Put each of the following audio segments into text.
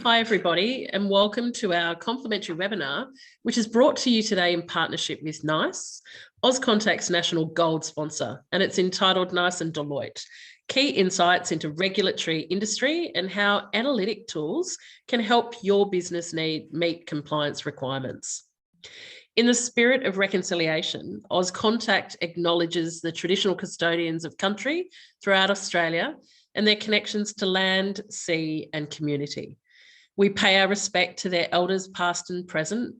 Hi everybody, and welcome to our complimentary webinar, which is brought to you today in partnership with NICE, Auscontact's national gold sponsor, and it's entitled NICE and Deloitte, Key Insights into Regulatory Industry and How Analytic Tools Can Help Your Business Meet Compliance Requirements. In the spirit of reconciliation, Auscontact acknowledges the traditional custodians of country throughout Australia and their connections to land, sea and community. We pay our respect to their elders past and present,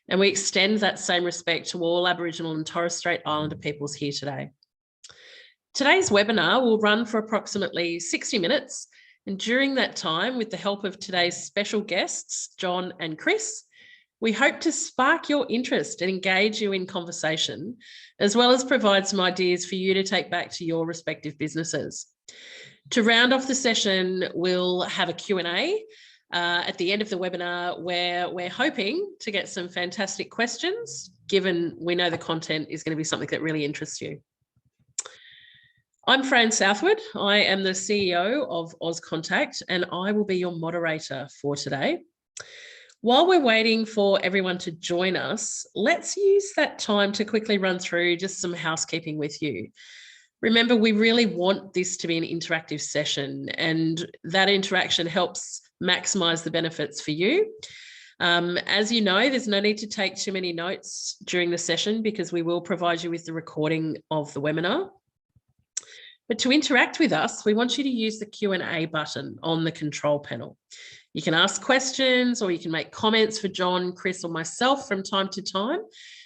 and we extend that same respect to all Aboriginal and Torres Strait Islander peoples here today. Today's webinar will run for approximately 60 minutes, and during that time, with the help of today's special guests, John and Chris, we hope to spark your interest and engage you in conversation, as well as provide some ideas for you to take back to your respective businesses. To round off the session, we'll have a Q&A at the end of the webinar, where we're hoping to get some fantastic questions, given we know the content is going to be something that really interests you. I'm Fran Southwood. I am the CEO of Auscontact, and I will be your moderator for today. While we're waiting for everyone to join us, let's use that time to quickly run through just some housekeeping with you. Remember, we really want this to be an interactive session, and that interaction helps maximize the benefits for you. As you know, there's no need to take too many notes during the session because we will provide you with the recording of the webinar. But to interact with us, we want you to use the Q&A button on the control panel. You can ask questions or you can make comments for John, Chris or myself from time to time,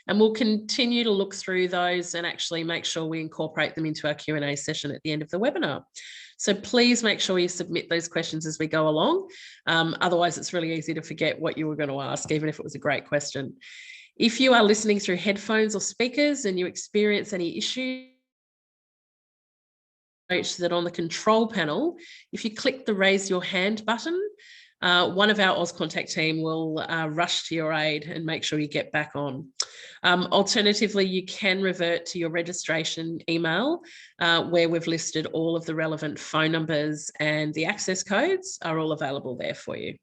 and we'll continue to look through those and actually make sure we incorporate them into our Q&A session at the end of the webinar. So please make sure you submit those questions as we go along. Otherwise, it's really easy to forget what you were going to ask, even if it was a great question. If you are listening through headphones or speakers and you experience any issues, note that on the control panel, if you click the raise your hand button, one of our Auscontact team will rush to your aid and make sure you get back on. Alternatively, you can revert to your registration email where we've listed all of the relevant phone numbers, and the access codes are all available there for you.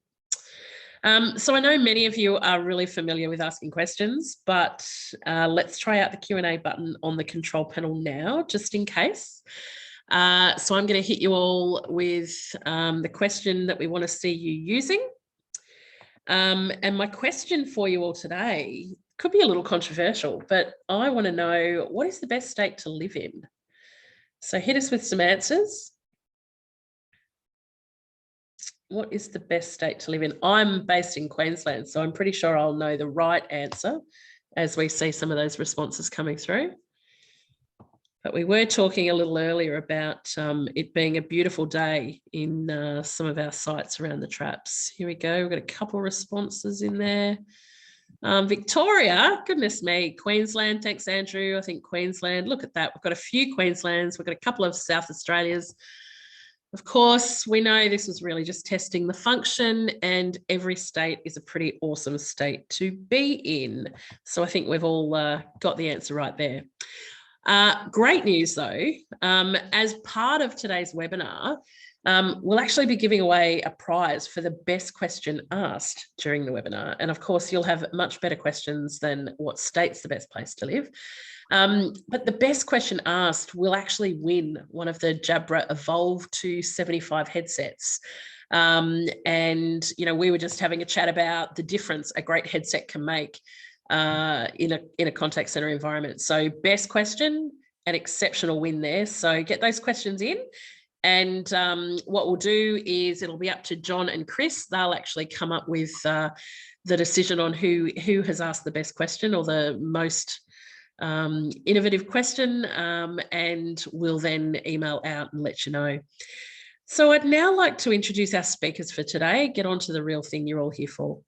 So I know many of you are really familiar with asking questions, but let's try out the Q&A button on the control panel now, just in case. So I'm going to hit you all with the question that we want to see you using. And my question for you all today could be a little controversial, but I want to know, what is the best state to live in? So hit us with some answers. What is the best state to live in? I'm based in Queensland, so I'm pretty sure I'll know the right answer as we see some of those responses coming through. But we were talking a little earlier about it being a beautiful day in some of our sites around the traps. Here we go. We've got a couple of responses in there. Victoria, goodness me, Queensland. Thanks, Andrew. I think Queensland. Look at that. We've got a few Queenslands. We've got a couple of South Australias. Of course, we know this was really just testing the function, and every state is a pretty awesome state to be in. So I think we've all got the answer right there. Great news though, as part of today's webinar, we'll actually be giving away a prize for the best question asked during the webinar. And of course, you'll have much better questions than what state's the best place to live. But the best question asked will actually win one of the Jabra Evolve 275 headsets. And, you know, we were just having a chat about the difference a great headset can make in a contact center environment. So best question, an exceptional win there. So get those questions in, and what we'll do is it'll be up to John and Chris. They'll actually come up with the decision on who has asked the best question or the most innovative question, and we'll then email out and let you know. So I'd now like to introduce our speakers for today, get on to the real thing you're all here for.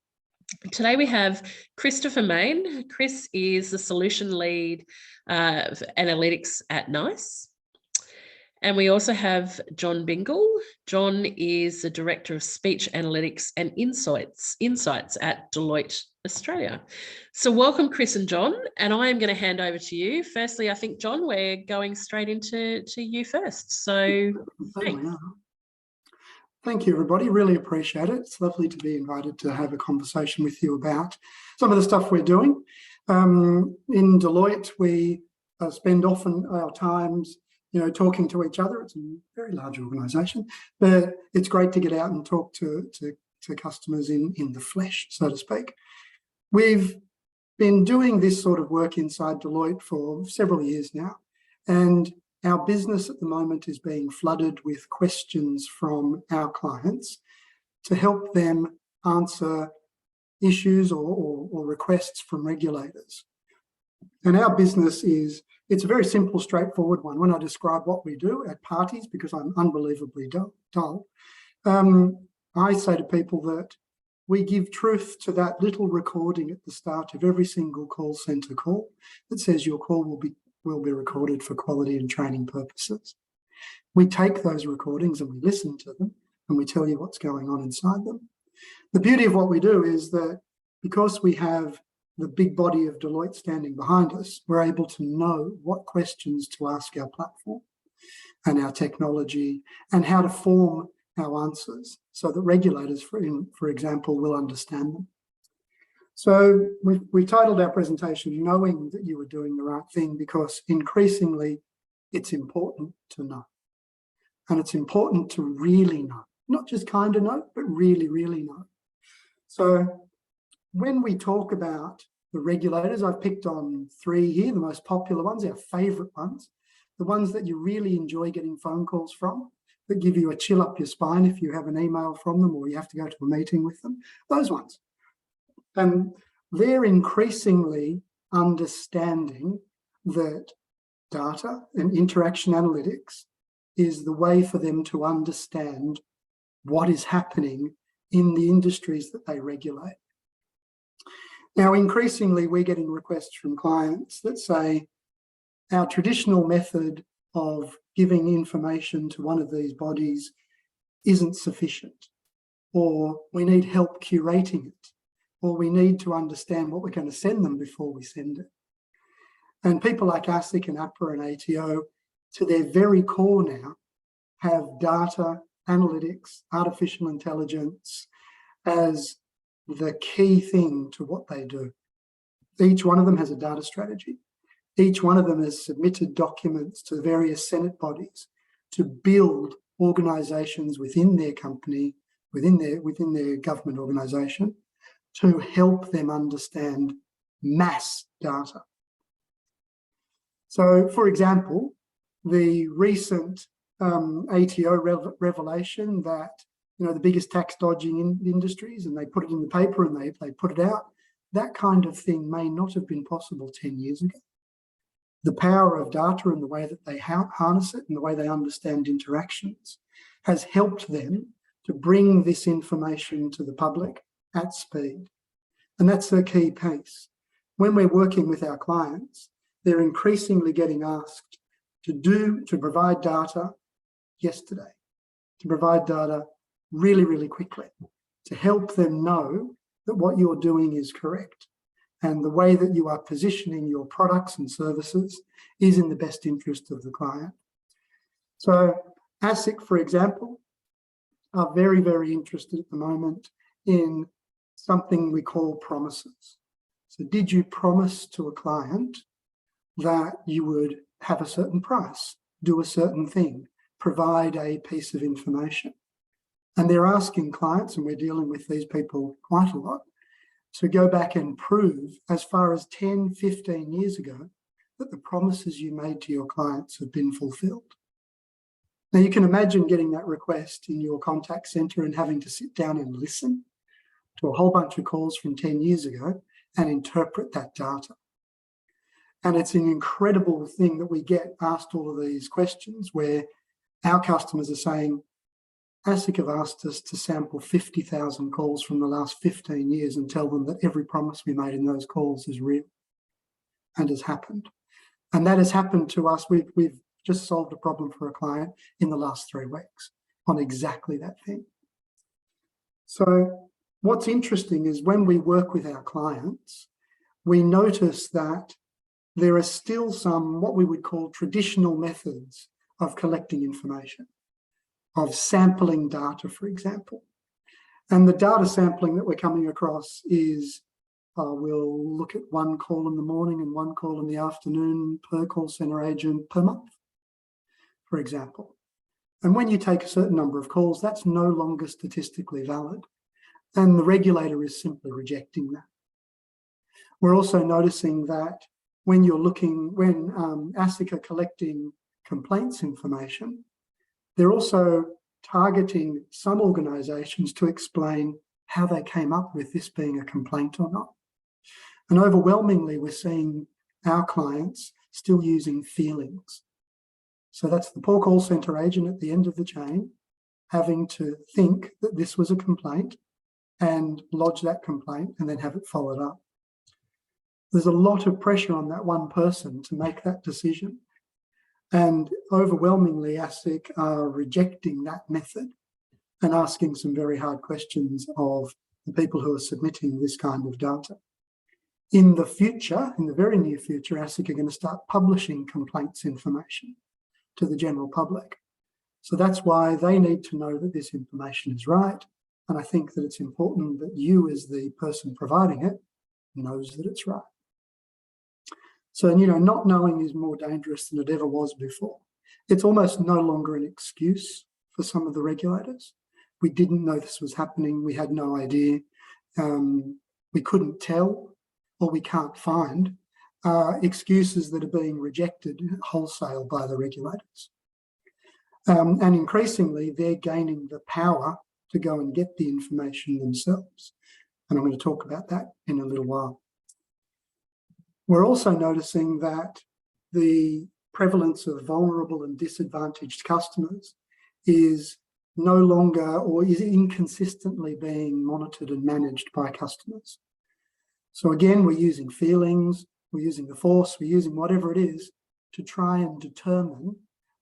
Today we have Christopher Main. Chris is the solution lead of analytics at NICE. And we also have John Bingle. John is the Director of Speech Analytics and Insights at Deloitte Australia. So welcome, Chris and John, and I am going to hand over to you. Firstly, I think, John, we're going straight into you first. So thanks. Thank you, everybody. Really appreciate it. It's lovely to be invited to have a conversation with you about some of the stuff we're doing. In Deloitte, we spend often our times, talking to each other. It's a very large organisation, but it's great to get out and talk to customers in the flesh, so to speak. We've been doing this sort of work inside Deloitte for several years now, and our business at the moment is being flooded with questions from our clients to help them answer issues or requests from regulators. And our business it's a very simple, straightforward one. When I describe what we do at parties, because I'm unbelievably dull, I say to people that we give truth to that little recording at the start of every single call centre call that says your call will be recorded for quality and training purposes. We take those recordings and we listen to them and we tell you what's going on inside them. The beauty of what we do is that because we have the big body of Deloitte standing behind us, we're able to know what questions to ask our platform and our technology and how to form our answers so that regulators, for example, will understand them. So we've titled our presentation, Knowing That You Are Doing the Right Thing, because increasingly it's important to know. And it's important to really know, not just kind of know, but really, really know. So when we talk about the regulators, I've picked on 3 here, the most popular ones, our favourite ones, the ones that you really enjoy getting phone calls from, that give you a chill up your spine if you have an email from them or you have to go to a meeting with them, those ones. And they're increasingly understanding that data and interaction analytics is the way for them to understand what is happening in the industries that they regulate. Now, increasingly, we're getting requests from clients that say our traditional method of giving information to one of these bodies isn't sufficient, or we need help curating it, or we need to understand what we're going to send them before we send it. And people like ASIC and APRA and ATO, to their very core now, have data, analytics, artificial intelligence as the key thing to what they do. Each one of them has a data strategy. Each one of them has submitted documents to various Senate bodies to build organisations within their company, within their government organisation, to help them understand mass data. So, for example, the recent ATO revelation that the biggest tax dodging industries, and they put it in the paper and they put it out, that kind of thing may not have been possible 10 years ago. The power of data and the way that they harness it and the way they understand interactions has helped them to bring this information to the public at speed. And that's the key piece. When we're working with our clients, they're increasingly getting asked to provide data yesterday, to provide data really, really quickly, to help them know that what you're doing is correct and the way that you are positioning your products and services is in the best interest of the client. So ASIC, for example, are very, very interested at the moment in something we call promises. So did you promise to a client that you would have a certain price, do a certain thing, provide a piece of information? And they're asking clients, and we're dealing with these people quite a lot, to go back and prove as far as 10, 15 years ago that the promises you made to your clients have been fulfilled. Now, you can imagine getting that request in your contact centre and having to sit down and listen to a whole bunch of calls from 10 years ago and interpret that data. And it's an incredible thing that we get asked all of these questions where our customers are saying, ASIC have asked us to sample 50,000 calls from the last 15 years and tell them that every promise we made in those calls is real and has happened. And that has happened to us. We've just solved a problem for a client in the last 3 weeks on exactly that thing. So what's interesting is when we work with our clients, we notice that there are still some what we would call traditional methods of collecting information. of sampling data, for example. And the data sampling that we're coming across is we'll look at one call in the morning and one call in the afternoon per call centre agent per month, for example. And when you take a certain number of calls, that's no longer statistically valid. And the regulator is simply rejecting that. We're also noticing that when ASIC are collecting complaints information, they're also targeting some organisations to explain how they came up with this being a complaint or not. And overwhelmingly, we're seeing our clients still using feelings. So that's the poor call centre agent at the end of the chain having to think that this was a complaint and lodge that complaint and then have it followed up. There's a lot of pressure on that one person to make that decision. And overwhelmingly, ASIC are rejecting that method and asking some very hard questions of the people who are submitting this kind of data. In the future, in the very near future, ASIC are going to start publishing complaints information to the general public. So that's why they need to know that this information is right. And I think that it's important that you, as the person providing it, knows that it's right. So, not knowing is more dangerous than it ever was before. It's almost no longer an excuse for some of the regulators. We didn't know this was happening. We had no idea. We couldn't tell, or we can't find excuses that are being rejected wholesale by the regulators. And increasingly, they're gaining the power to go and get the information themselves. And I'm going to talk about that in a little while. We're also noticing that the prevalence of vulnerable and disadvantaged customers is no longer, or is inconsistently being monitored and managed by customers. So again, we're using feelings, we're using the force, we're using whatever it is to try and determine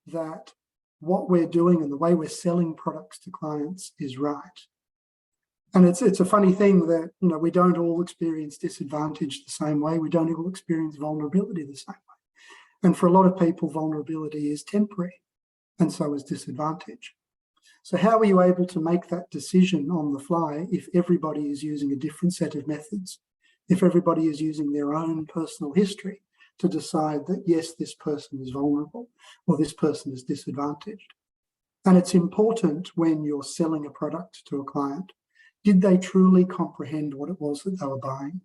that what we're doing and the way we're selling products to clients is right. And it's a funny thing that, we don't all experience disadvantage the same way. We don't all experience vulnerability the same way. And for a lot of people, vulnerability is temporary, and so is disadvantage. So how are you able to make that decision on the fly if everybody is using a different set of methods, if everybody is using their own personal history to decide that, yes, this person is vulnerable or this person is disadvantaged? And it's important when you're selling a product to a client. Did they truly comprehend what it was that they were buying?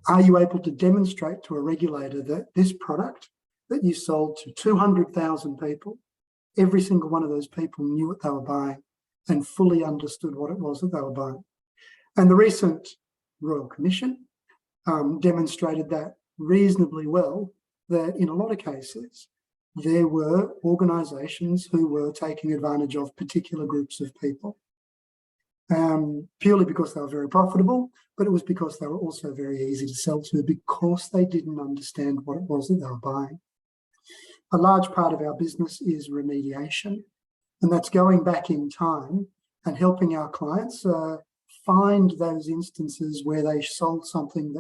Are you able to demonstrate to a regulator that this product that you sold to 200,000 people, every single one of those people knew what they were buying and fully understood what it was that they were buying? And the recent Royal Commission demonstrated that reasonably well, that in a lot of cases, there were organisations who were taking advantage of particular groups of people. Purely because they were very profitable, but it was because they were also very easy to sell to because they didn't understand what it was that they were buying. A large part of our business is remediation, and that's going back in time and helping our clients find those instances where they sold something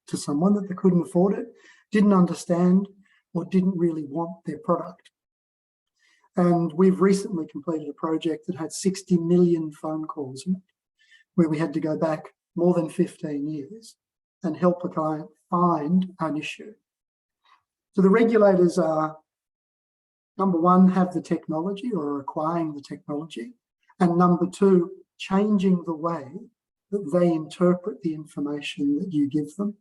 to someone that they couldn't afford it, didn't understand, or didn't really want their product. And we've recently completed a project that had 60 million phone calls in it, where we had to go back more than 15 years and help a client find an issue. So the regulators are, number one, have the technology or are acquiring the technology, and number two, changing the way that they interpret the information that you give them.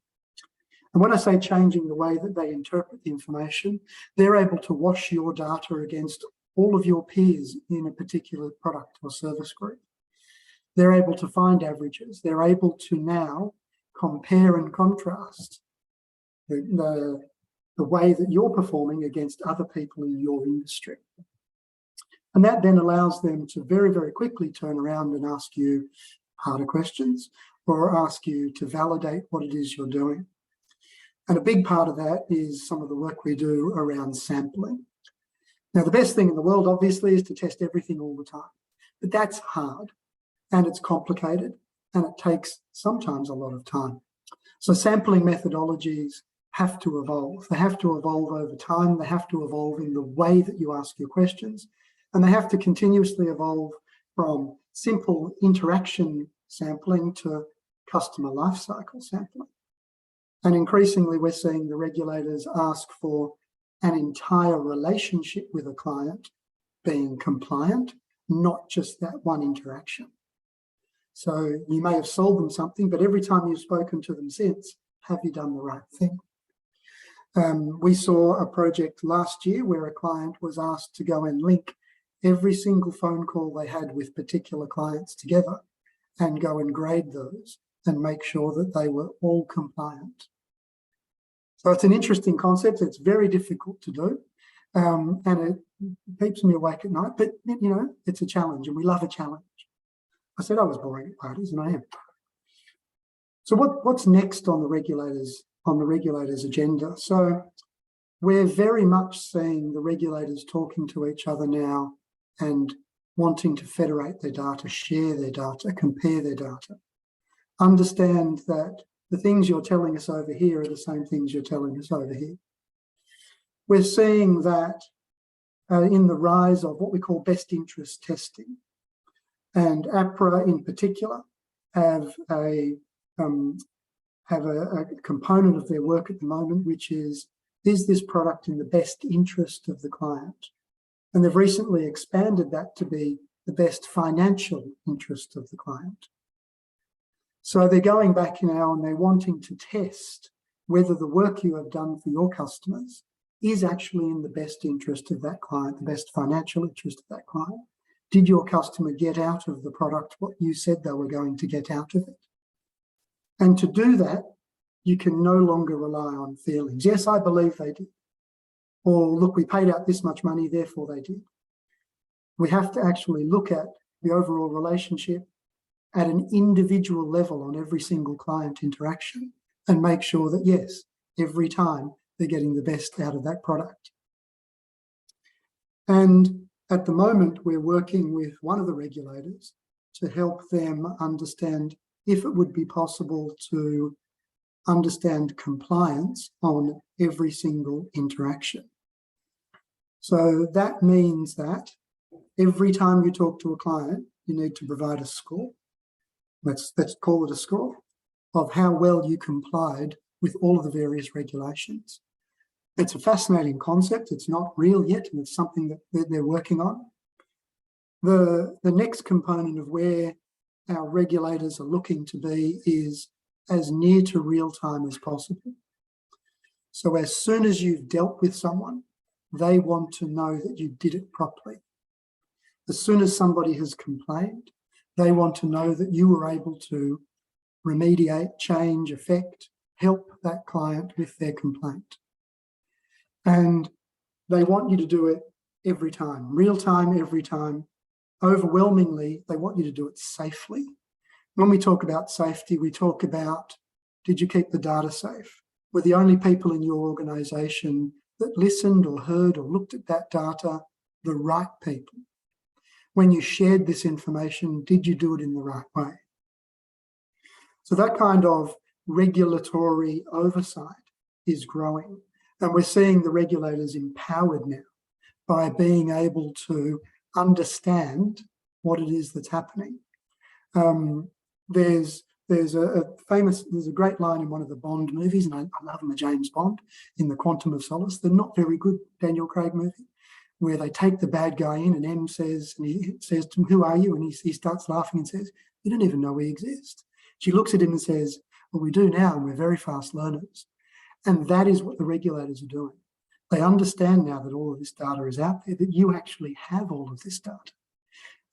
And when I say changing the way that they interpret the information, they're able to wash your data against all of your peers in a particular product or service group. They're able to find averages. They're able to now compare and contrast the way that you're performing against other people in your industry. And that then allows them to very, very quickly turn around and ask you harder questions or ask you to validate what it is you're doing. And a big part of that is some of the work we do around sampling. Now, the best thing in the world, obviously, is to test everything all the time. But that's hard, and it's complicated, and it takes sometimes a lot of time. So sampling methodologies have to evolve. They have to evolve over time. They have to evolve in the way that you ask your questions. And they have to continuously evolve from simple interaction sampling to customer lifecycle sampling. And increasingly, we're seeing the regulators ask for an entire relationship with a client being compliant, not just that one interaction. So you may have sold them something, but every time you've spoken to them since, have you done the right thing? We saw a project last year where a client was asked to go and link every single phone call they had with particular clients together and go and grade those and make sure that they were all compliant. So it's an interesting concept. It's very difficult to do, and it keeps me awake at night, but you know, it's a challenge and we love a challenge. I said I was boring at parties and I am. So what's next on the regulators' agenda? So we're very much seeing the regulators talking to each other now and wanting to federate their data, share their data, compare their data. Understand that the things you're telling us over here are the same things you're telling us over here. We're seeing that in the rise of what we call best interest testing. And APRA in particular have a component of their work at the moment, which is this product in the best interest of the client? And they've recently expanded that to be the best financial interest of the client. So they're going back now and they're wanting to test whether the work you have done for your customers is actually in the best interest of that client, the best financial interest of that client. Did your customer get out of the product what you said they were going to get out of it? And to do that, you can no longer rely on feelings. Yes, I believe they did. Or look, we paid out this much money, therefore they did. We have to actually look at the overall relationship at an individual level on every single client interaction and make sure that, yes, every time they're getting the best out of that product. And at the moment, we're working with one of the regulators to help them understand if it would be possible to understand compliance on every single interaction. So that means that every time you talk to a client, you need to provide a score. Let's call it a score of how well you complied with all of the various regulations. It's a fascinating concept. It's not real yet, and it's something that they're working on. The next component of where our regulators are looking to be is as near to real time as possible. So as soon as you've dealt with someone, they want to know that you did it properly. As soon as somebody has complained, they want to know that you were able to remediate, change, affect, help that client with their complaint. And they want you to do it every time, real time, every time. Overwhelmingly, they want you to do it safely. When we talk about safety, we talk about, did you keep the data safe? Were the only people in your organisation that listened or heard or looked at that data the right people? When you shared this information, did you do it in the right way? So that kind of regulatory oversight is growing. And we're seeing the regulators empowered now by being able to understand what it is that's happening. There's a great line in one of the Bond movies, and I love them, a James Bond, in The Quantum of Solace. They're not very good Daniel Craig movie, where they take the bad guy in and M says, and he says to him, "Who are you?" And he starts laughing and says, "You don't even know we exist." She looks at him and says, "Well, we do now, and we're very fast learners." And that is what the regulators are doing. They understand now that all of this data is out there, that you actually have all of this data.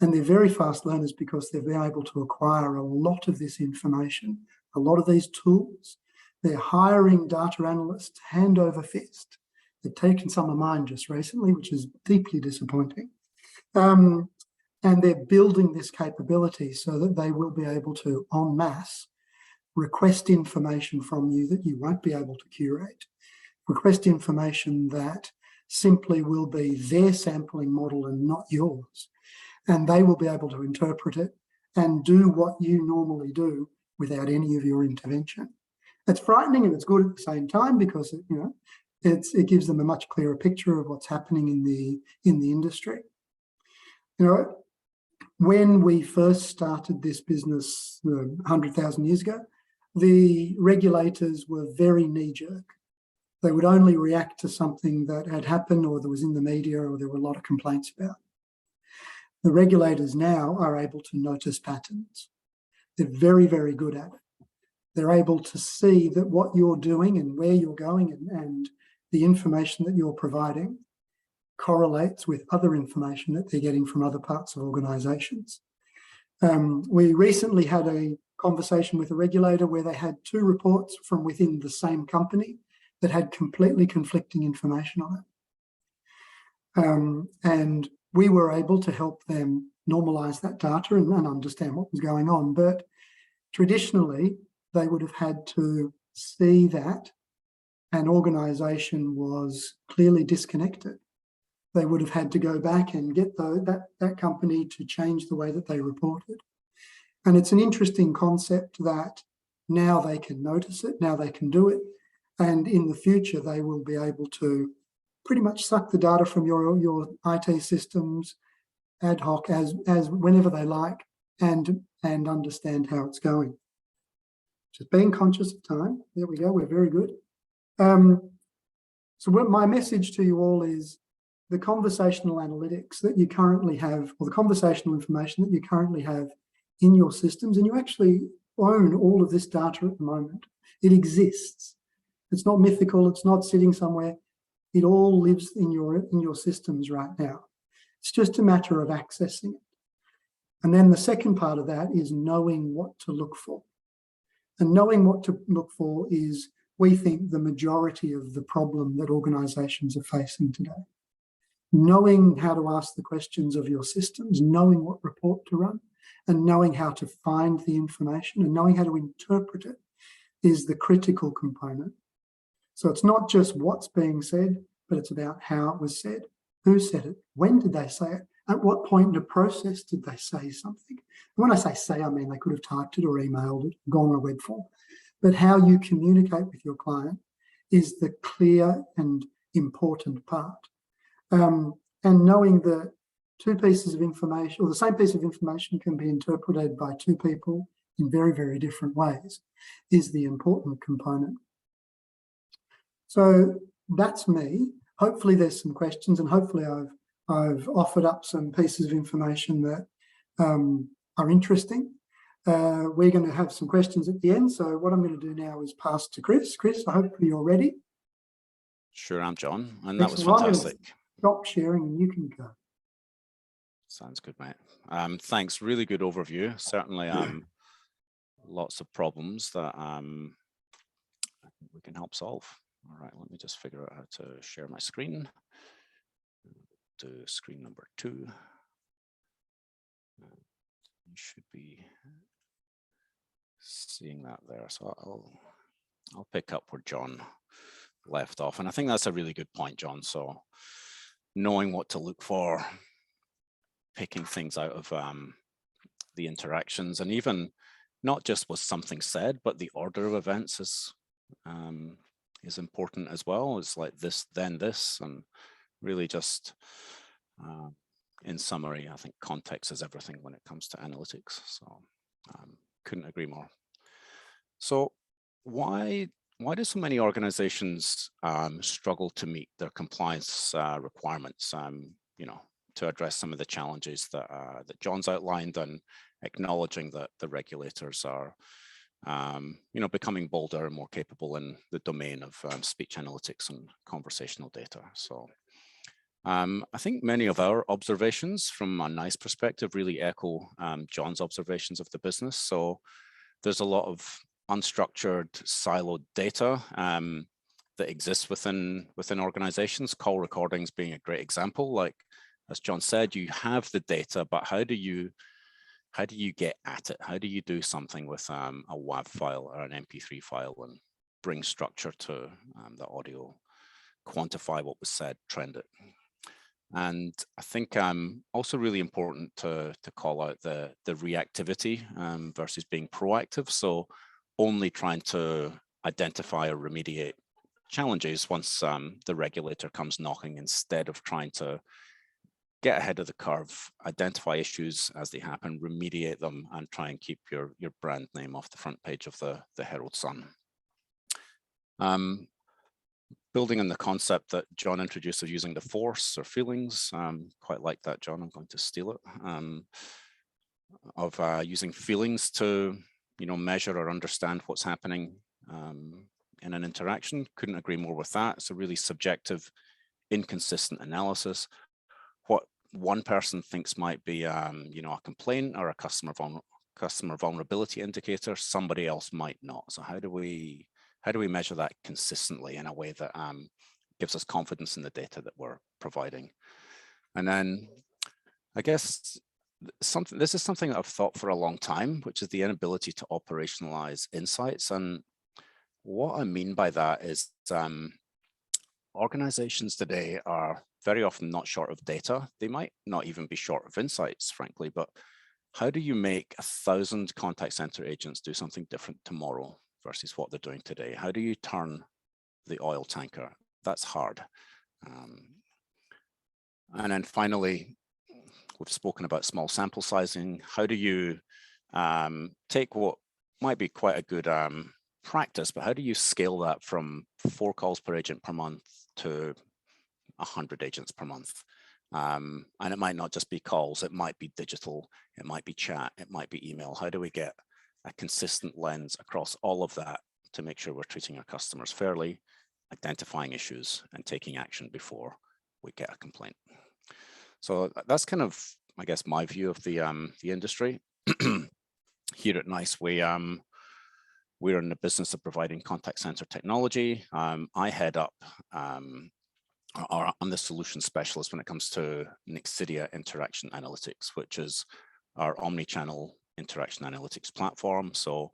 And they're very fast learners because they've been able to acquire a lot of this information, a lot of these tools. They're hiring data analysts hand over fist. They've taken some of mine just recently, which is deeply disappointing. And they're building this capability so that they will be able to, en masse, request information from you that you won't be able to curate, request information that simply will be their sampling model and not yours. And they will be able to interpret it and do what you normally do without any of your intervention. It's frightening and it's good at the same time because it gives them a much clearer picture of what's happening in the industry. You know, when we first started this business 100,000 years ago, the regulators were very knee-jerk. They would only react to something that had happened or that was in the media or there were a lot of complaints about. The regulators now are able to notice patterns. They're very, very good at it. They're able to see that what you're doing and where you're going and the information that you're providing correlates with other information that they're getting from other parts of organisations. We recently had a conversation with a regulator where they had 2 reports from within the same company that had completely conflicting information on it. And we were able to help them normalise that data and understand what was going on. But traditionally, they would have had to see that an organisation was clearly disconnected. They would have had to go back and get that company to change the way that they reported. And it's an interesting concept that now they can notice it, now they can do it, and in the future they will be able to pretty much suck the data from your IT systems ad hoc as whenever they like and understand how it's going. Just being conscious of time. There we go, we're very good. So what my message to you all is the conversational analytics that you currently have, or the conversational information that you currently have in your systems, and you actually own all of this data at the moment. It exists. It's not mythical, it's not sitting somewhere. It all lives in your systems right now. It's just a matter of accessing it. And then the second part of that is knowing what to look for. And knowing what to look for is, we think, the majority of the problem that organisations are facing today. Knowing how to ask the questions of your systems, knowing what report to run, and knowing how to find the information and knowing how to interpret it is the critical component. So it's not just what's being said, but it's about how it was said. Who said it? When did they say it? At what point in the process did they say something? And when I say, I mean they could have typed it or emailed it, gone on a web form. But how you communicate with your client is the clear and important part. And knowing that 2 pieces of information, or the same piece of information, can be interpreted by 2 people in very, very different ways, is the important component. So that's me. Hopefully there's some questions, and hopefully I've offered up some pieces of information that are interesting. We're going to have some questions at the end. So what I'm going to do now is pass to Chris. Chris, I hope you're ready. Sure am, John. And that was Excellent. fantastic. Stop sharing and you can go. Sounds good, mate. Thanks. Really good overview. Certainly lots of problems that we can help solve. All right, let me just figure out how to share my screen. To screen number 2. You should be seeing that there. So I'll pick up where John left off. And I think that's a really good point, John. So knowing what to look for, picking things out of the interactions, and even not just was something said, but the order of events is important as well. It's like this, then this, and really just in summary, I think context is everything when it comes to analytics. So couldn't agree more. So why do so many organizations struggle to meet their compliance requirements? To address some of the challenges that John's outlined, and acknowledging that the regulators are, becoming bolder and more capable in the domain of speech analytics and conversational data. So I think many of our observations from a NICE perspective really echo John's observations of the business. So there's a lot of unstructured, siloed data that exists within organizations, call recordings being a great example. Like, as John said, you have the data, but how do you get at it? How do you do something with a WAV file or an MP3 file and bring structure to the audio, quantify what was said, trend it? And I think also really important to call out the reactivity versus being proactive. So only trying to identify or remediate challenges once the regulator comes knocking, instead of trying to get ahead of the curve, identify issues as they happen, remediate them, and try and keep your brand name off the front page of the Herald Sun. Building on the concept that John introduced of using the force or feelings, quite like that, John, I'm going to steal it, of using feelings to measure or understand what's happening in an interaction. Couldn't agree more with that. It's a really subjective, inconsistent analysis. What one person thinks might be a complaint or a customer vulnerability indicator, somebody else might not. So how do we measure that consistently in a way that gives us confidence in the data that we're providing? And then I guess this is something that I've thought for a long time, which is the inability to operationalize insights. And what I mean by that is organizations today are very often not short of data. They might not even be short of insights, frankly, but how do you make 1,000 contact center agents do something different tomorrow versus what they're doing today? How do you turn the oil tanker? That's hard. And then finally, we've spoken about small sample sizing. How do you take what might be quite a good practice, but how do you scale that from 4 calls per agent per month to 100 agents per month? And it might not just be calls, it might be digital, it might be chat, it might be email. How do we get a consistent lens across all of that to make sure we're treating our customers fairly, identifying issues, and taking action before we get a complaint? So that's kind of, I guess, my view of the industry. Here at NICE, we're in the business of providing contact center technology. I head up, I'm the solution specialist when it comes to Nexidia Interaction Analytics, which is our omni-channel interaction analytics platform. So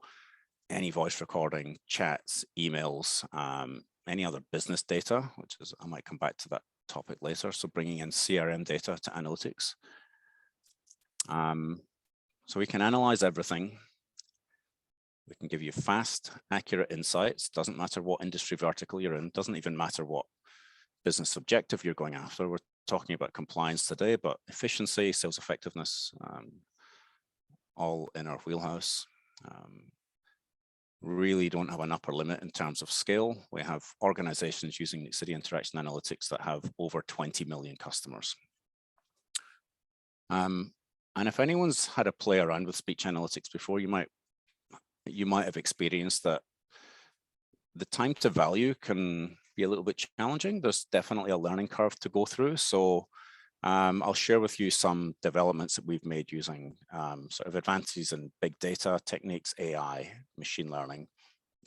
any voice recording, chats, emails, any other business data, which is, I might come back to that topic later. So bringing in CRM data to analytics. So we can analyze everything. We can give you fast, accurate insights. Doesn't matter what industry vertical you're in. Doesn't even matter what business objective you're going after. We're talking about compliance today, but efficiency, sales effectiveness, all in our wheelhouse. Really don't have an upper limit in terms of scale. We have organizations using Nexidia Interaction Analytics that have over 20 million customers. And if anyone's had a play around with speech analytics before, you might have experienced that the time to value can be a little bit challenging. There's definitely a learning curve to go through. So I'll share with you some developments that we've made using sort of advances in big data techniques, AI, machine learning,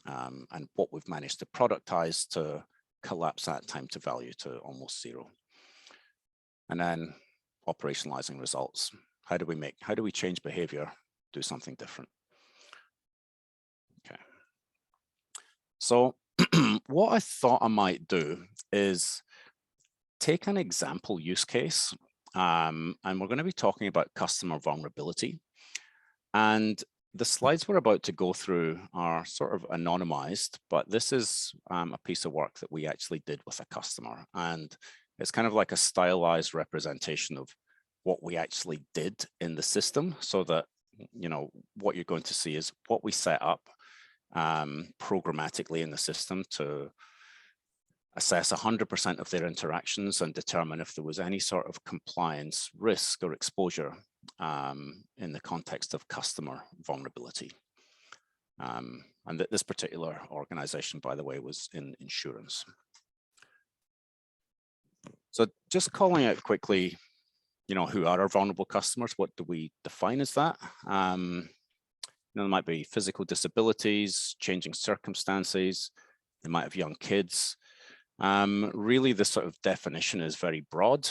and what we've managed to productize to collapse that time to value to almost zero. And then operationalizing results. How do we change behavior, do something different? Okay. So what I thought I might do is take an example use case, and we're going to be talking about customer vulnerability. And the slides we're about to go through are sort of anonymized, but this is a piece of work that we actually did with a customer. And it's kind of like a stylized representation of what we actually did in the system, so that, what you're going to see is what we set up programmatically in the system to assess 100% of their interactions and determine if there was any sort of compliance risk or exposure in the context of customer vulnerability. And this particular organization, by the way, was in insurance. So just calling out quickly, who are our vulnerable customers? What do we define as that? There might be physical disabilities, changing circumstances. They might have young kids. Really, the sort of definition is very broad,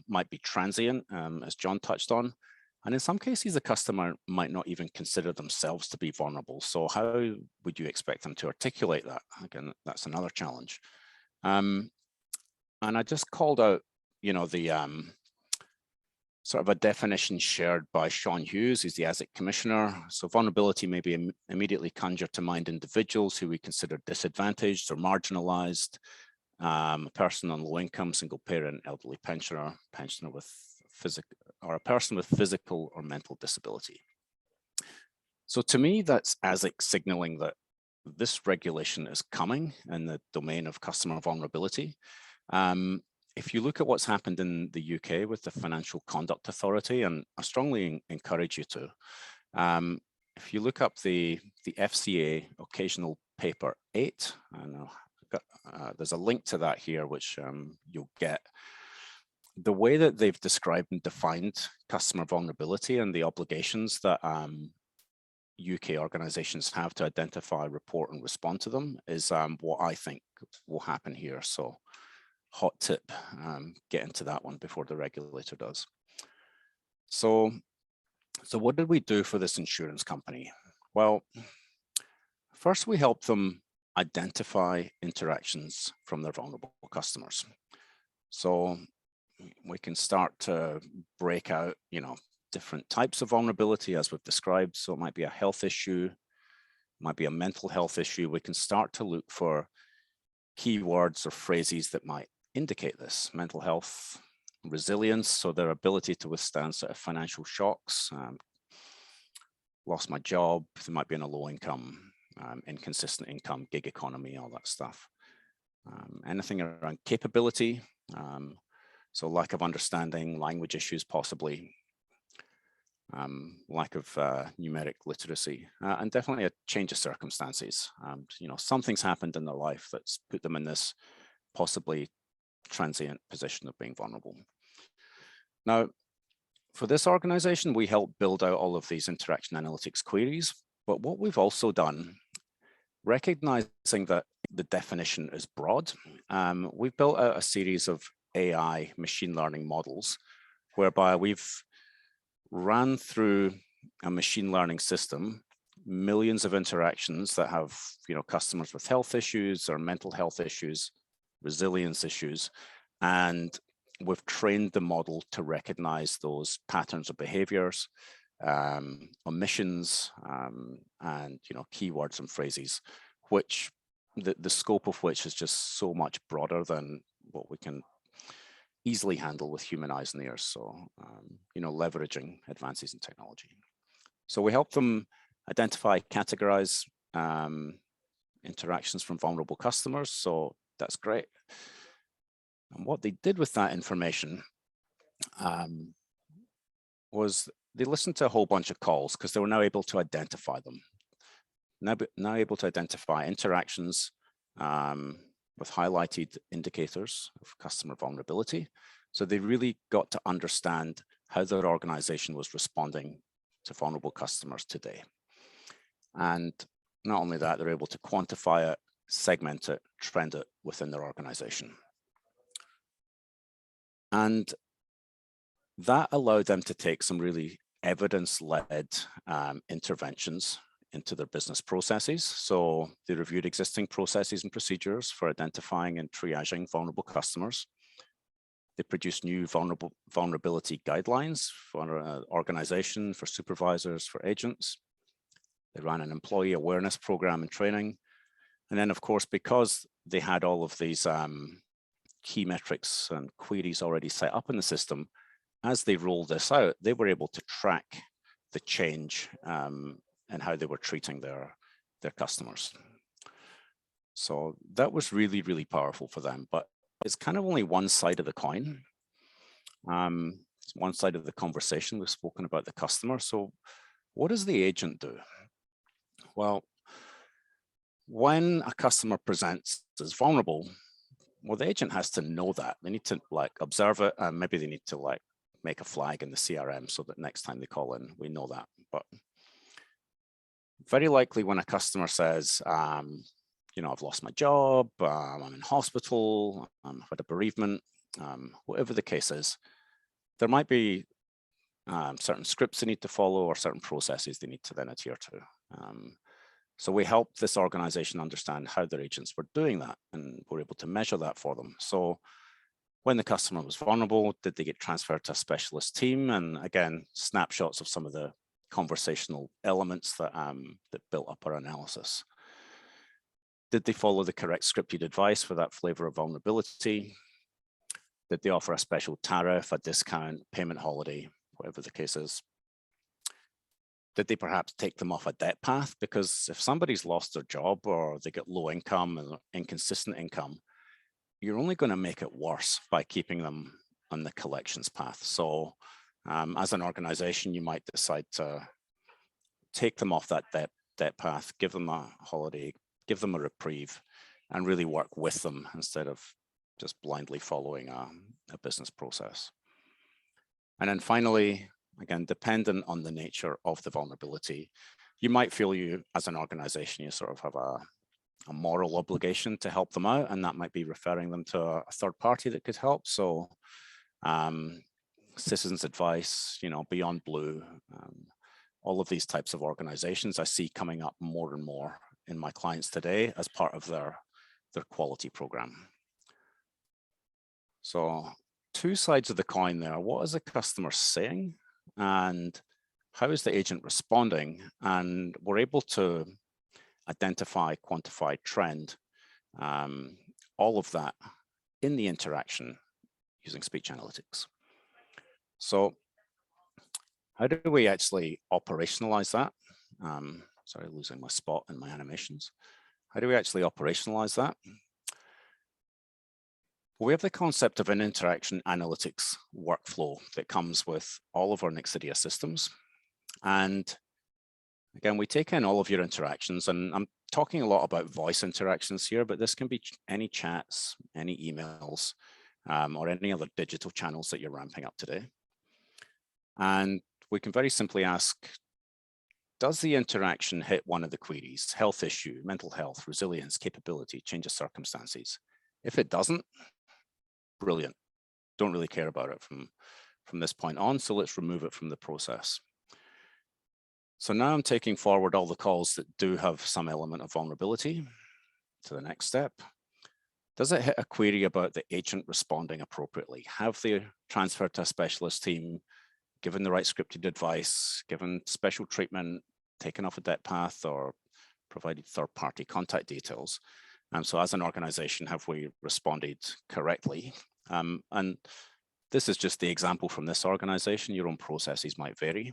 might be transient, as John touched on. And in some cases, the customer might not even consider themselves to be vulnerable. So how would you expect them to articulate that? Again, that's another challenge. And I just called out, the sort of a definition shared by Sean Hughes, who's the ASIC commissioner. So vulnerability may be immediately conjure to mind individuals who we consider disadvantaged or marginalized, a person on low income, single parent, elderly pensioner with a person with physical or mental disability. So to me, that's ASIC signaling that this regulation is coming in the domain of customer vulnerability. If you look at what's happened in the UK with the Financial Conduct Authority, and I strongly encourage you to, if you look up the FCA Occasional Paper 8, and there's a link to that here, which you'll get. The way that they've described and defined customer vulnerability and the obligations that UK organizations have to identify, report, and respond to them is what I think will happen here. So hot tip, get into that one before the regulator does. So what did we do for this insurance company? Well, first we helped them identify interactions from their vulnerable customers. So we can start to break out, different types of vulnerability as we've described. So it might be a health issue, might be a mental health issue. We can start to look for keywords or phrases that might indicate this: mental health, resilience, so their ability to withstand sort of financial shocks, lost my job, they might be in a low income, inconsistent income, gig economy, all that stuff. Anything around capability, so lack of understanding, language issues possibly, lack of numeric literacy, and definitely a change of circumstances. Something's happened in their life that's put them in this possibly transient position of being vulnerable. Now, for this organization, we helped build out all of these interaction analytics queries, but what we've also done, recognizing that the definition is broad, we've built out a series of AI machine learning models whereby we've ran through a machine learning system millions of interactions that have customers with health issues or mental health issues, resilience issues, and we've trained the model to recognize those patterns of behaviors, omissions, and keywords and phrases, which the scope of which is just so much broader than what we can easily handle with human eyes and ears. So, leveraging advances in technology. So we help them identify, categorize interactions from vulnerable customers. So that's great. And what they did with that information was they listened to a whole bunch of calls because they were now able to identify them. Now able to identify interactions with highlighted indicators of customer vulnerability. So they really got to understand how their organization was responding to vulnerable customers today. And not only that, they're able to quantify it, segment it, trend it within their organization. And that allowed them to take some really evidence-led interventions into their business processes. So they reviewed existing processes and procedures for identifying and triaging vulnerable customers. They produced new vulnerability guidelines for an organization, for supervisors, for agents. They ran an employee awareness program and training. And then, of course, because they had all of these key metrics and queries already set up in the system, as they rolled this out, they were able to track the change and how they were treating their customers. So that was really, really powerful for them, but it's kind of only one side of the coin. It's one side of the conversation. We've spoken about the customer. So what does the agent do? Well, when a customer presents as vulnerable, well, the agent has to know that. They need to observe it, and maybe they need to make a flag in the CRM so that next time they call in, we know that. But very likely when a customer says, I've lost my job, I'm in hospital, I've had a bereavement, whatever the case is, there might be certain scripts they need to follow or certain processes they need to then adhere to. So we helped this organization understand how their agents were doing that, and we're able to measure that for them. So when the customer was vulnerable, did they get transferred to a specialist team? And again, snapshots of some of the conversational elements that built up our analysis. Did they follow the correct scripted advice for that flavor of vulnerability? Did they offer a special tariff, a discount, payment holiday, whatever the case is? Did they perhaps take them off a debt path? Because if somebody's lost their job or they get low income and inconsistent income, you're only going to make it worse by keeping them on the collections path. So as an organization, you might decide to take them off that debt path, give them a holiday, give them a reprieve, and really work with them instead of just blindly following a business process. And then finally, again, dependent on the nature of the vulnerability, you might feel you, as an organization, you sort of have a moral obligation to help them out, and that might be referring them to a third party that could help. So Citizens Advice, Beyond Blue, all of these types of organizations I see coming up more and more in my clients today as part of their quality program. So two sides of the coin there. What is the customer saying and how is the agent responding? And we're able to identify, quantify, trend, all of that in the interaction using speech analytics. So how do we actually operationalize that? Sorry, losing my spot in my animations. How do we actually operationalize that? We have the concept of an interaction analytics workflow that comes with all of our Nexidia systems. And again, we take in all of your interactions, and I'm talking a lot about voice interactions here, but this can be any chats, any emails, or any other digital channels that you're ramping up today. And we can very simply ask, does the interaction hit one of the queries? Health issue, mental health, resilience, capability, change of circumstances. If it doesn't, brilliant. Don't really care about it from this point on, so let's remove it from the process. So now I'm taking forward all the calls that do have some element of vulnerability to the next step. Does it hit a query about the agent responding appropriately? Have they transferred to a specialist team, given the right scripted advice, given special treatment, taken off a debt path, or provided third-party contact details? So as an organization, have we responded correctly? And this is just the example from this organization. Your own processes might vary.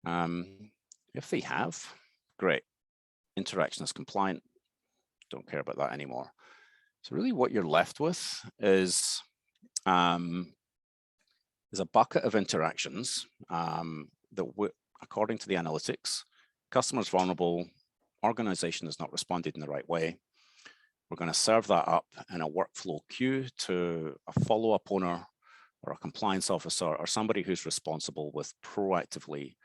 If they have, great. Interaction is compliant. Don't care about that anymore. So really what you're left with is a bucket of interactions that, according to the analytics, customer's vulnerable, organization has not responded in the right way. We're going to serve that up in a workflow queue to a follow-up owner or a compliance officer or somebody who's responsible with proactively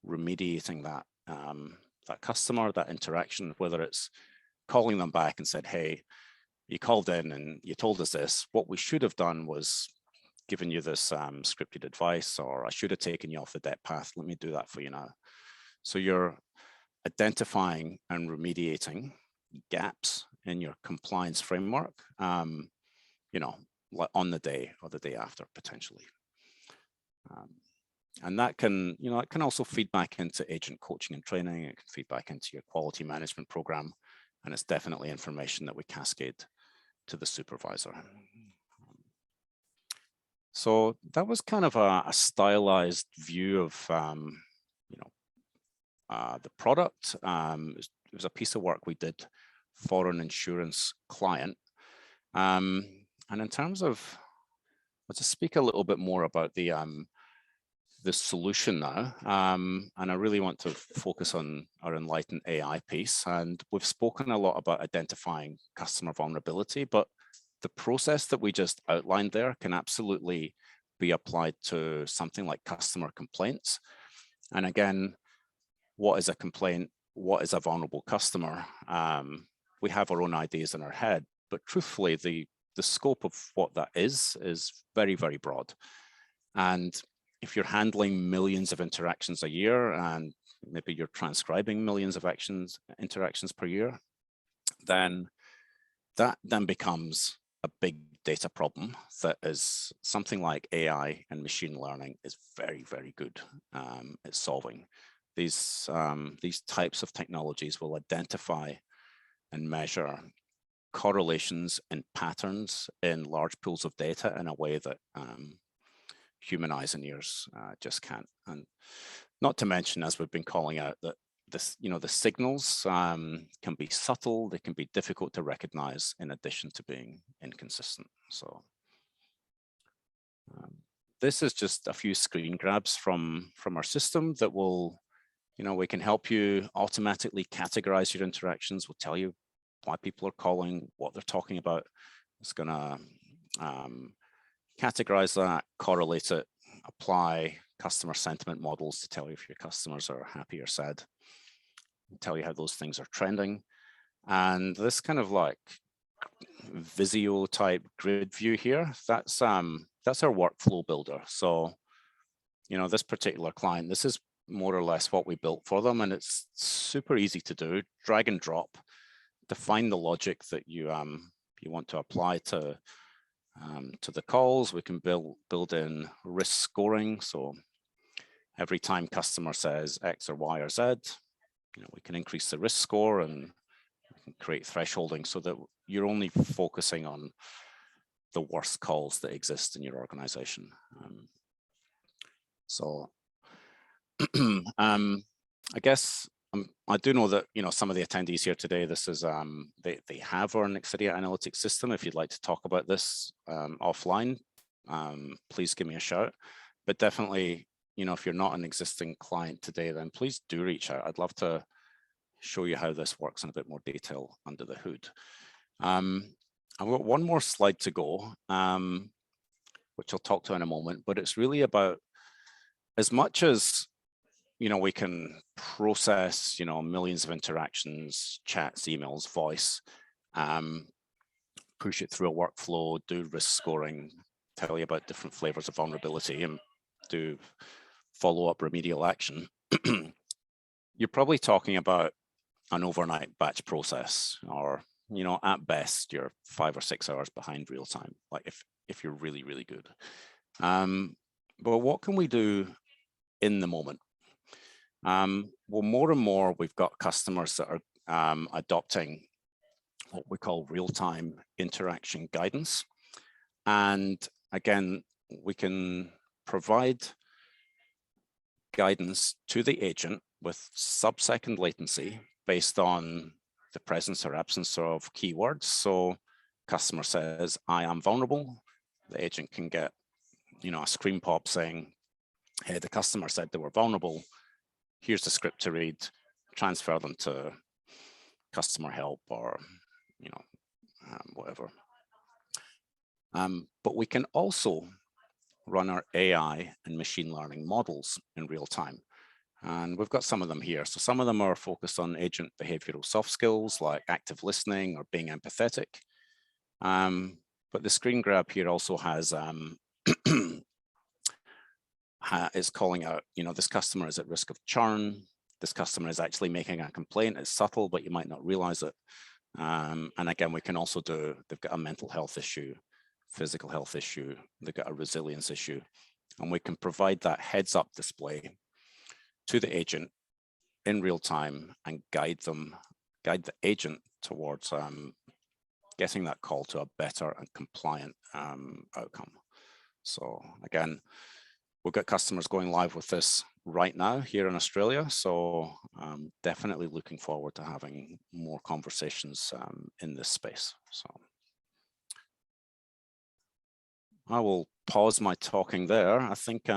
remediating that, that customer, that interaction, whether it's calling them back and said, hey, you called in and you told us this. What we should have done was given you this scripted advice, or I should have taken you off the debt path. Let me do that for you now. So you're identifying and remediating gaps in your compliance framework, like on the day or the day after potentially. And that can, it can also feed back into agent coaching and training. It can feed back into your quality management program. And it's definitely information that we cascade to the supervisor. So that was kind of a stylized view of, the product. It was a piece of work we did for an insurance client. And in terms of, let's just speak a little bit more about the solution now. And I really want to focus on our Enlighten AI piece. And we've spoken a lot about identifying customer vulnerability, but the process that we just outlined there can absolutely be applied to something like customer complaints. And again, what is a complaint? What is a vulnerable customer? We have our own ideas in our head, but truthfully, the scope of what that is very, very broad. And if you're handling millions of interactions a year, and maybe you're transcribing millions of interactions per year, then that then becomes a big data problem that is something like AI and machine learning is very, very good at solving. These types of technologies will identify and measure correlations and patterns in large pools of data in a way that human eyes and ears just can't. And not to mention, as we've been calling out, that this, the signals can be subtle, they can be difficult to recognize in addition to being inconsistent. So this is just a few screen grabs from our system that will, we can help you automatically categorize your interactions. We'll tell you why people are calling, what they're talking about. It's gonna categorize that, correlate it, apply customer sentiment models to tell you if your customers are happy or sad, tell you how those things are trending. And this kind of like Visio type grid view here, that's our workflow builder. So, this particular client, this is more or less what we built for them, and it's super easy to do. Drag and drop, define the logic that you want to apply to the calls. We can build in risk scoring. So every time customer says X or Y or Z, we can increase the risk score, and we can create thresholding so that you're only focusing on the worst calls that exist in your organization. I guess I do know that some of the attendees here today, this is they have our Nexidia analytics system. If you'd like to talk about this offline, please give me a shout. But definitely, if you're not an existing client today, then please do reach out. I'd love to show you how this works in a bit more detail under the hood. I've got one more slide to go, which I'll talk to in a moment, but it's really about, as much as we can process millions of interactions, chats, emails, voice, push it through a workflow, do risk scoring, tell you about different flavors of vulnerability, and do follow-up remedial action. You're probably talking about an overnight batch process, or at best you're 5 or 6 hours behind real time, like if you're really, really good. But what can we do in the moment? Well, more and more we've got customers that are adopting what we call real-time interaction guidance. And again, we can provide guidance to the agent with sub-second latency based on the presence or absence of keywords. So customer says, I am vulnerable. The agent can get, a screen pop saying, hey, the customer said they were vulnerable. Here's the script to read, transfer them to customer help or, whatever. But we can also run our AI and machine learning models in real time. And we've got some of them here. So some of them are focused on agent behavioral soft skills like active listening or being empathetic. But the screen grab here also has, is calling out, this customer is at risk of churn. This customer is actually making a complaint. It's subtle, but you might not realize it. And again, we can also do, they've got a mental health issue, physical health issue, they've got a resilience issue. And we can provide that heads up display to the agent in real time and guide the agent towards getting that call to a better and compliant outcome. So again, we've got customers going live with this right now here in Australia. So I'm definitely looking forward to having more conversations in this space. So I will pause my talking there. I think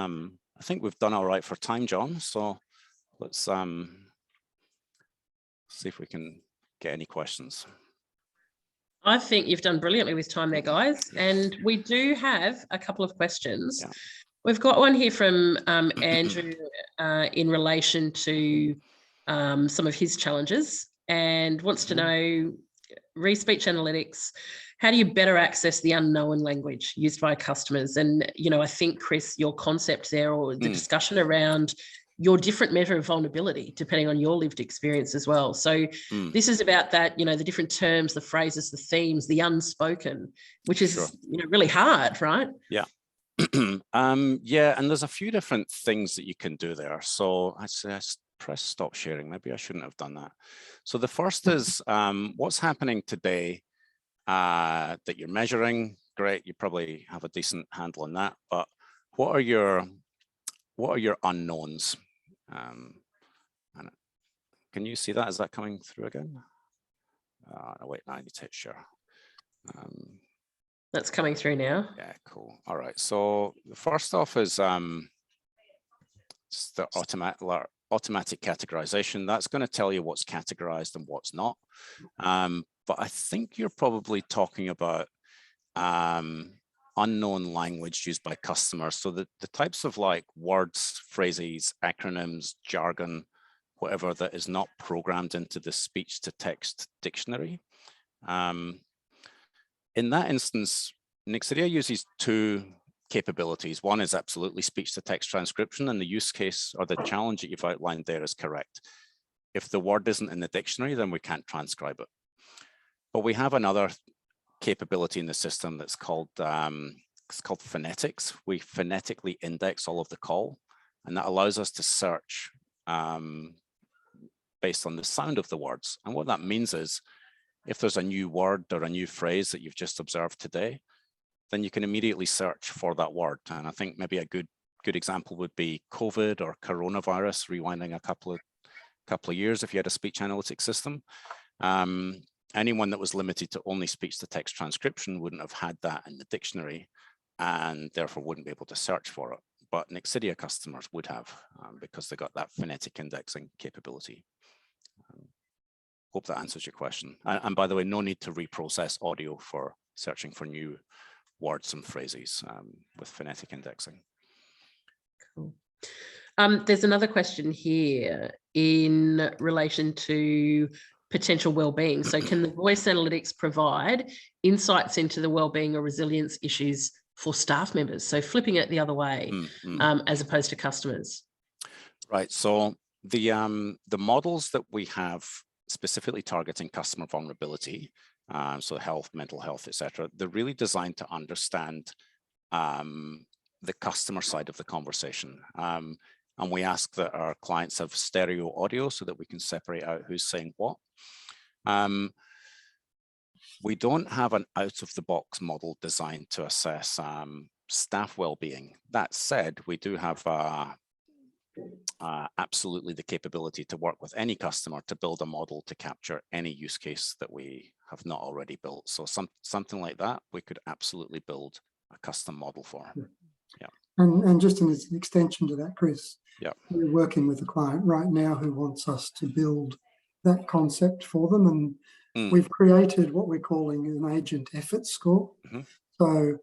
we've done all right for time, John. So let's see if we can get any questions. I think you've done brilliantly with time there, guys. And we do have a couple of questions. Yeah. We've got one here from Andrew in relation to some of his challenges and wants to know, re-speech analytics, how do you better access the unknown language used by customers? And, I think, Chris, your concept there, or the discussion around your different measure of vulnerability, depending on your lived experience as well. So this is about that, the different terms, the phrases, the themes, the unspoken, which is, really hard, right? Yeah. Yeah, and there's a few different things that you can do there. So I press stop sharing. Maybe I shouldn't have done that. So the first is what's happening today that you're measuring, great, you probably have a decent handle on that, but what are your unknowns? And can you see that? Is that coming through again? No, wait, I need to hit share. That's coming through now. Yeah, cool. All right. So first off is the automatic categorization. That's going to tell you what's categorized and what's not. But I think you're probably talking about unknown language used by customers. So the types of like words, phrases, acronyms, jargon, whatever that is not programmed into the speech to text dictionary. In that instance, Nexidia uses two capabilities. One is absolutely speech to text transcription, and the use case or the challenge that you've outlined there is correct. If the word isn't in the dictionary, then we can't transcribe it. But we have another capability in the system that's called phonetics. We phonetically index all of the call, and that allows us to search based on the sound of the words. And what that means is, if there's a new word or a new phrase that you've just observed today, then you can immediately search for that word. And I think maybe a good example would be COVID or coronavirus, rewinding a couple of years if you had a speech analytics system. Anyone that was limited to only speech to text transcription wouldn't have had that in the dictionary and therefore wouldn't be able to search for it. But Nexidia customers would have because they got that phonetic indexing capability. Hope that answers your question. And by the way, no need to reprocess audio for searching for new words and phrases with phonetic indexing. Cool. There's another question here in relation to potential well-being. So can the voice analytics provide insights into the well-being or resilience issues for staff members? So flipping it the other way, as opposed to customers. Right. So the models that we have specifically targeting customer vulnerability, so health, mental health, etc., they're really designed to understand the customer side of the conversation. And we ask that our clients have stereo audio so that we can separate out who's saying what. We don't have an out-of-the-box model designed to assess staff well-being. That said, we do have absolutely the capability to work with any customer to build a model to capture any use case that we have not already built. So something like that, we could absolutely build a custom model for. Yeah. And just as an extension to that, Chris, yeah, we're working with a client right now who wants us to build that concept for them. And we've created what we're calling an agent effort score. So,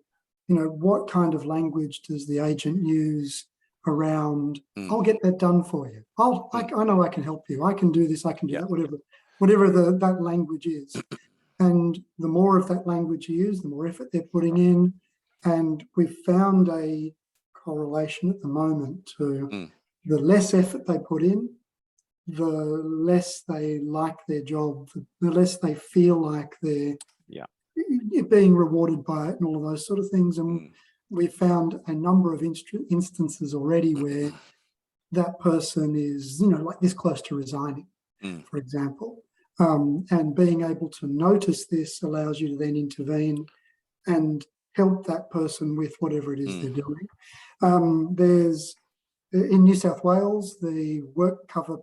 what kind of language does the agent use around, I'll get that done for you. I know I can help you. I can do this, I can do that, whatever that language is. And the more of that language you use, the more effort they're putting in. And we've found a correlation at the moment to the less effort they put in, the less they like their job, the less they feel like they're being rewarded by it and all of those sort of things. And we've found a number of instances already where that person is, like this close to resigning, for example. And being able to notice this allows you to then intervene and help that person with whatever it is they're doing. There's, in New South Wales, the Work Cover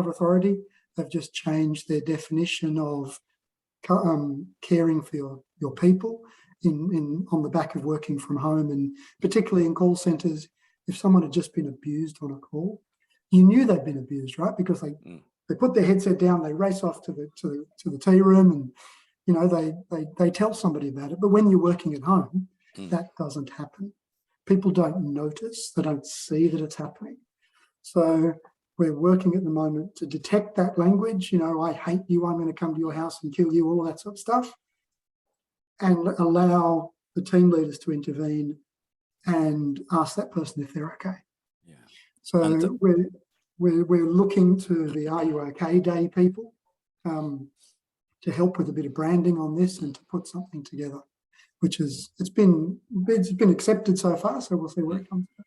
Authority have just changed their definition of caring for your people on the back of working from home, and particularly in call centres. If someone had just been abused on a call, you knew they'd been abused, right? Because they put their headset down, they race off to the tea room, and they tell somebody about it. But when you're working at home, that doesn't happen. People don't notice, they don't see that it's happening. So we're working at the moment to detect that language. I hate you, I'm going to come to your house and kill you, all of that sort of stuff, and allow the team leaders to intervene and ask that person if they're okay. Yeah. So we're looking to the Are You OK Day people to help with a bit of branding on this and to put something together, which is it's been accepted so far. So we'll see where it comes from.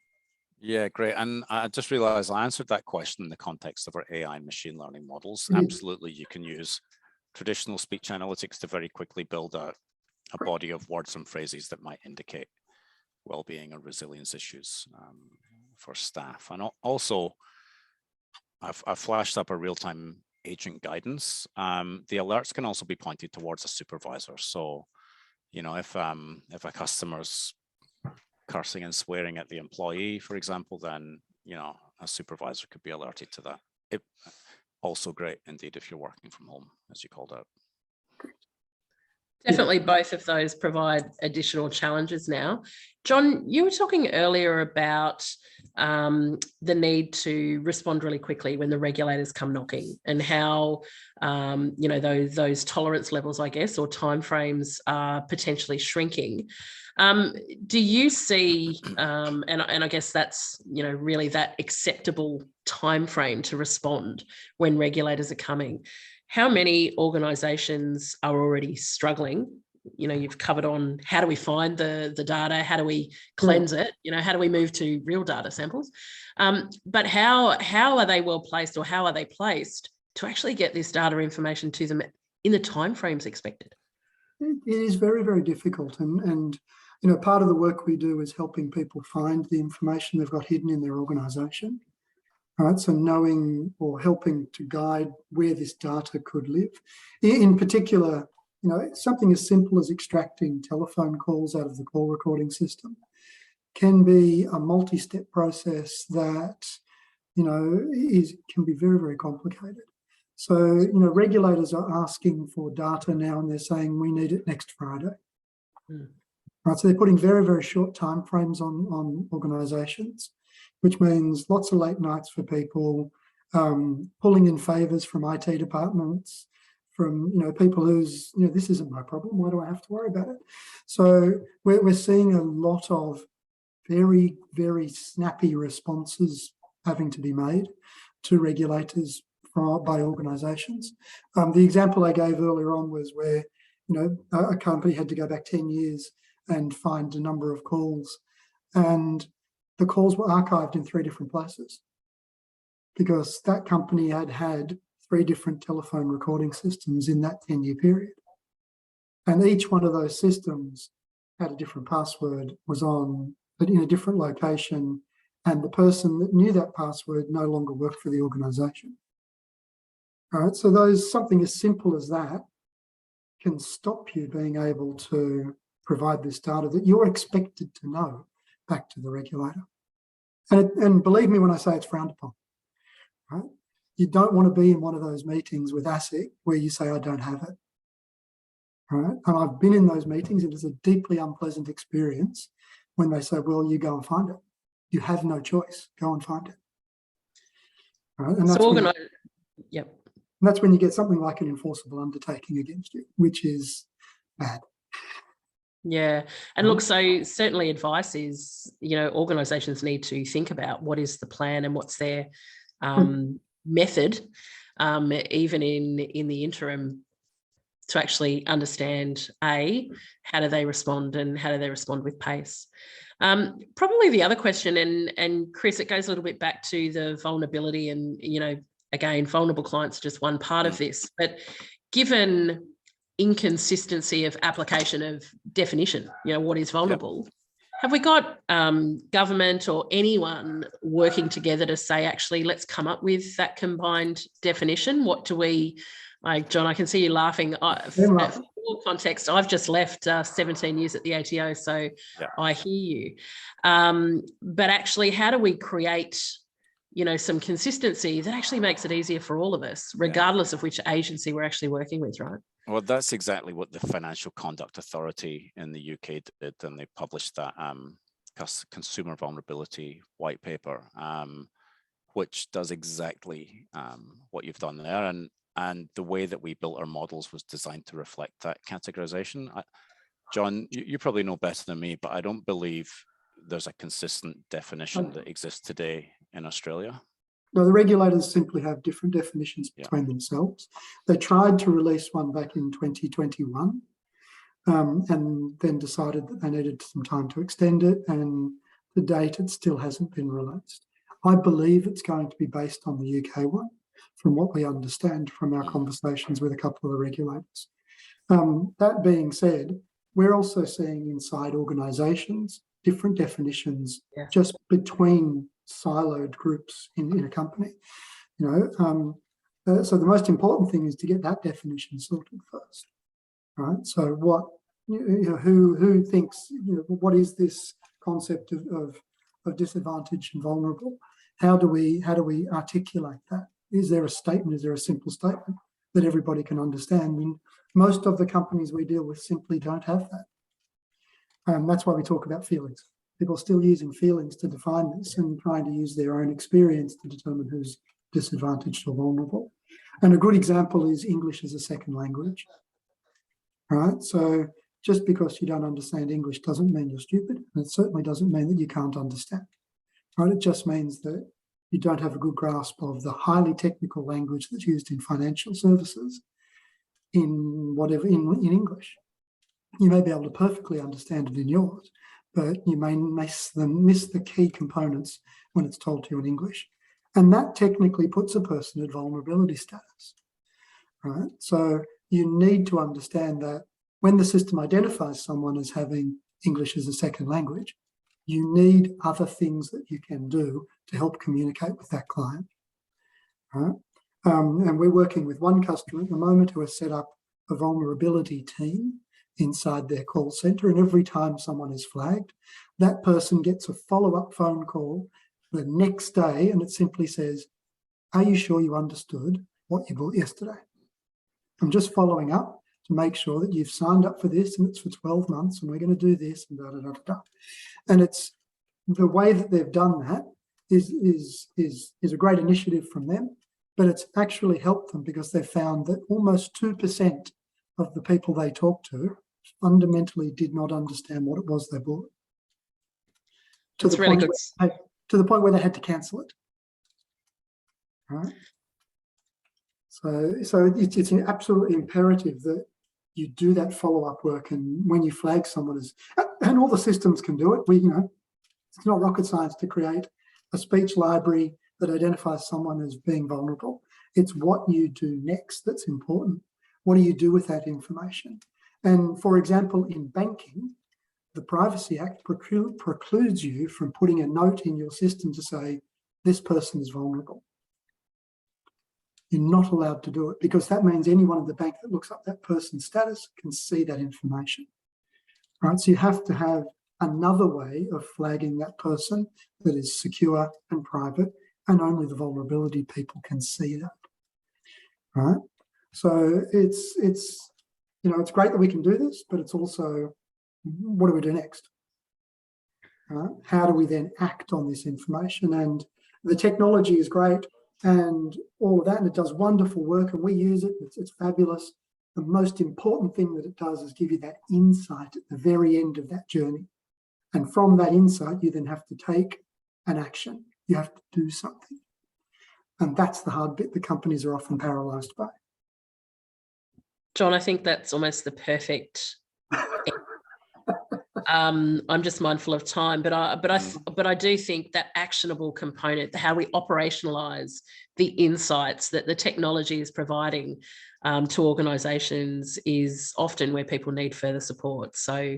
Yeah, great. And I just realized I answered that question in the context of our AI and machine learning models. Absolutely, you can use traditional speech analytics to very quickly build a body of words and phrases that might indicate well-being or resilience issues for staff. And also, I've flashed up a real-time agent guidance. The alerts can also be pointed towards a supervisor. So, you know, if a customer's cursing and swearing at the employee, for example, then, you know, a supervisor could be alerted to that. Also great indeed if you're working from home, as you called out. Definitely both of those provide additional challenges now. John, you were talking earlier about the need to respond really quickly when the regulators come knocking, and how you know, those tolerance levels, I guess, or timeframes are potentially shrinking. Do you see, and I guess that's, you know, really that acceptable time frame to respond when regulators are coming? How many organisations are already struggling? You know, you've covered on how do we find the data, how do we cleanse it, you know, how do we move to real data samples? But how are they well placed, or how are they placed to actually get this data information to them in the timeframes expected? It is very, very difficult. And you know, part of the work we do is helping people find the information they've got hidden in their organisation. All right, so knowing or helping to guide where this data could live. In particular, you know, something as simple as extracting telephone calls out of the call recording system can be a multi-step process that, you know, can be very, very complicated. So, you know, regulators are asking for data now, and they're saying we need it next Friday. Right, so they're putting very, very short timeframes on organisations, which means lots of late nights for people, pulling in favours from IT departments, from, you know, people who's, you know, this isn't my problem, why do I have to worry about it? So we're seeing a lot of very, very snappy responses having to be made to regulators by organisations. The example I gave earlier on was where, you know, a company had to go back 10 years and find a number of calls, and the calls were archived in 3 different places because that company had 3 different telephone recording systems in that 10-year period. And each one of those systems had a different password, was on, but in a different location, and the person that knew that password no longer worked for the organisation. All right, so something as simple as that can stop you being able to provide this data that you're expected to know back to the regulator. And believe me when I say it's frowned upon. Right? You don't want to be in one of those meetings with ASIC where you say, I don't have it. Right? And I've been in those meetings, and it's a deeply unpleasant experience when they say, well, you go and find it. You have no choice. Go and find it. Right? And So that's when you get something like an enforceable undertaking against you, which is bad. Yeah. And look, so certainly advice is, you know, organisations need to think about what is the plan and what's their method, even in the interim, to actually understand, how do they respond, and how do they respond with pace? Probably the other question, and Chris, it goes a little bit back to the vulnerability, and, you know, again, vulnerable clients are just one part of this, but given inconsistency of application of definition, you know, what is vulnerable, have we got government or anyone working together to say, actually, let's come up with that combined definition? What do we, like, John, I can see you laughing. For context, I've just left 17 years at the ATO, so I hear you. But actually, how do we create, you know, some consistency that actually makes it easier for all of us, regardless of which agency we're actually working with, right? Well, that's exactly what the Financial Conduct Authority in the UK did, and they published that consumer vulnerability white paper, which does exactly what you've done there. And the way that we built our models was designed to reflect that categorization. John, you probably know better than me, but I don't believe there's a consistent definition that exists today in Australia. No, the regulators simply have different definitions between themselves. They tried to release one back in 2021 and then decided that they needed some time to extend it, and to date it still hasn't been released. I believe it's going to be based on the UK one, from what we understand from our conversations with a couple of the regulators. That being said, we're also seeing inside organisations different definitions just between siloed groups in a company. So the most important thing is to get that definition sorted first, right? So what, who thinks, what is this concept of disadvantaged and vulnerable? How do we articulate that? Is there a statement? Is there a simple statement that everybody can understand? I mean, most of the companies we deal with simply don't have that. That's why we talk about feelings. People are still using feelings to define this and trying to use their own experience to determine who's disadvantaged or vulnerable. And a good example is English as a second language. Right? So just because you don't understand English doesn't mean you're stupid, and it certainly doesn't mean that you can't understand. Right? It just means that you don't have a good grasp of the highly technical language that's used in financial services in English. You may be able to perfectly understand it in yours, but you may miss the key components when it's told to you in English. And that technically puts a person at vulnerability status. Right? So you need to understand that when the system identifies someone as having English as a second language, you need other things that you can do to help communicate with that client. Right? And we're working with one customer at the moment who has set up a vulnerability team inside their call center. And every time someone is flagged, that person gets a follow-up phone call the next day, and it simply says, are you sure you understood what you bought yesterday? I'm just following up to make sure that you've signed up for this and it's for 12 months and we're going to do this and da, da, da, da, da. And it's the way that they've done that is a great initiative from them, but it's actually helped them because they've found that almost 2% of the people they talked to fundamentally did not understand what it was they bought. To the point where they had to cancel it. Right? So it's absolutely imperative that you do that follow-up work, and when you flag someone as, and all the systems can do it. It's not rocket science to create a speech library that identifies someone as being vulnerable. It's what you do next that's important. What do you do with that information? And for example, in banking, the Privacy Act precludes you from putting a note in your system to say, this person is vulnerable. You're not allowed to do it because that means anyone in the bank that looks up that person's status can see that information. Right? So you have to have another way of flagging that person that is secure and private, and only the vulnerability people can see that. Right? So it's great that we can do this, but it's also, what do we do next? How do we then act on this information? And the technology is great and all of that, and it does wonderful work, and we use it. It's fabulous. The most important thing that it does is give you that insight at the very end of that journey. And from that insight, you then have to take an action. You have to do something. And that's the hard bit that companies are often paralysed by. John, I think that's almost the perfect. I'm just mindful of time, but I do think that actionable component, how we operationalize the insights that the technology is providing to organisations, is often where people need further support. So,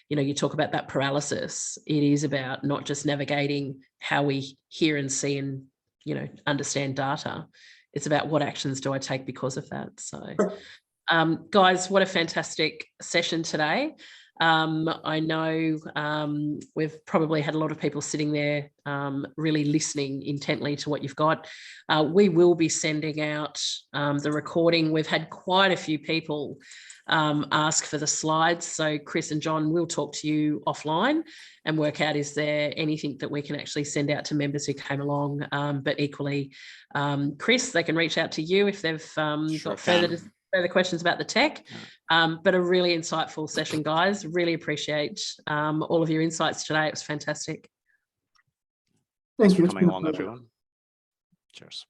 you talk about that paralysis. It is about not just navigating how we hear and see and understand data. It's about what actions do I take because of that. So, guys, what a fantastic session today. I know we've probably had a lot of people sitting there really listening intently to what you've got. We will be sending out the recording. We've had quite a few people ask for the slides. So Chris and John will talk to you offline and work out, is there anything that we can actually send out to members who came along? But equally, Chris, they can reach out to you if they've got further questions about the tech. But a really insightful session, guys. Really appreciate all of your insights today. It was fantastic. Thanks for coming along, everyone. Cheers.